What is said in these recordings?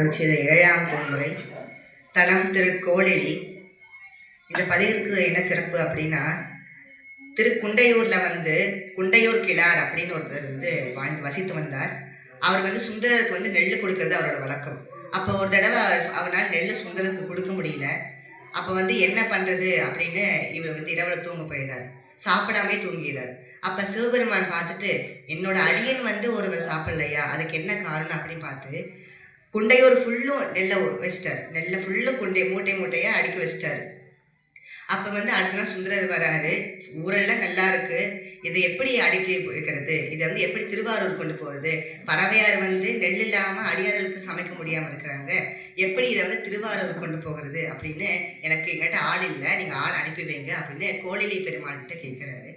அருட்சித 7ஆம் திருமுறை தலம் திருக்கோளெளி. இந்த பதிவுக்கு என்ன சிறப்பு அப்படின்னா, திருக்குண்டையூரில் குண்டையூர் கிழார் அப்படின்னு ஒருத்தர் வாழ்ந்து வசித்து வந்தார். அவர் சுந்தரருக்கு நெல் கொடுக்கறது அவரோட வழக்கம். அப்போ ஒரு தடவை அவனால் நெல் சுந்தரருக்கு கொடுக்க முடியல. அப்போ என்ன பண்ணுறது அப்படின்னு இவர் இரவில் தூங்க போயிடார். சாப்பிடாமே தூங்கிடார். அப்போ சிவபெருமான் பார்த்துட்டு, என்னோட அடியன் ஒருவர் சாப்பிடலையா, அதுக்கு என்ன காரணம் அப்படின்னு பார்த்து குண்டையூர் ஃபுல்லும் நெல்லை வச்சிட்டார். நெல்லை ஃபுல்லும் மூட்டை மூட்டையாக அடுக்கி வச்சிட்டாரு. அப்போ அடுத்த நாள் சுந்தரர் வராரு. ஊரெல்லாம் நல்லா இருக்கு, இதை எப்படி அடுக்கி வைக்கிறது, இதை எப்படி திருவாரூர் கொண்டு போகிறது, பறவையார் நெல் இல்லாமல் அடியார்களுக்கு சமைக்க முடியாமல் இருக்கிறாங்க, எப்படி இதை திருவாரூர் கொண்டு போகிறது அப்படின்னு எனக்கு எங்கிட்ட ஆள் இல்லை, நீங்கள் ஆள் அனுப்பி வைங்க அப்படின்னு கோளெளி பெருமாள்கிட்ட கேட்குறாரு.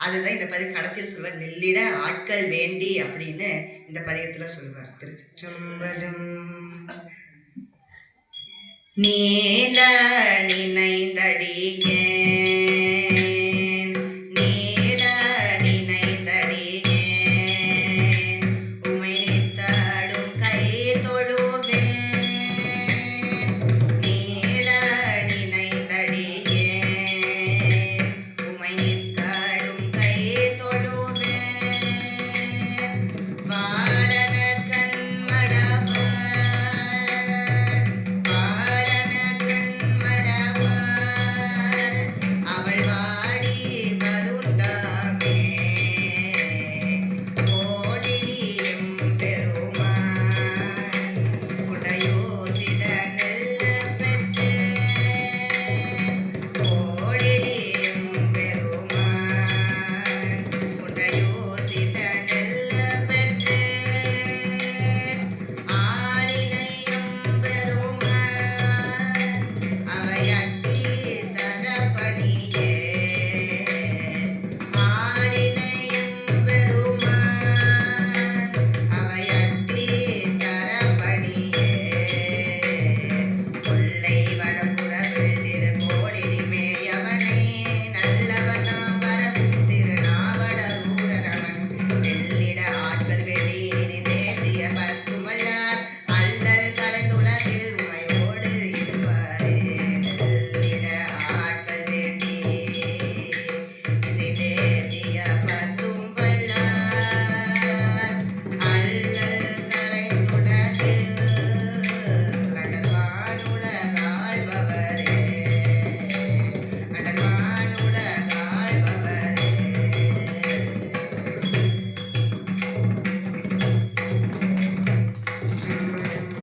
அதுதான் இந்த பதிவு கடைசியில் சொல்வார், நெல்லிட ஆட்கள் வேண்டி அப்படின்னு இந்த பதிகத்தில் சொல்வார். திருச்சிற்றம்பலம். நீல நினைந்தடியேன், நீல நினைந்தடியேன், உமை நித்தடும் கை தொழு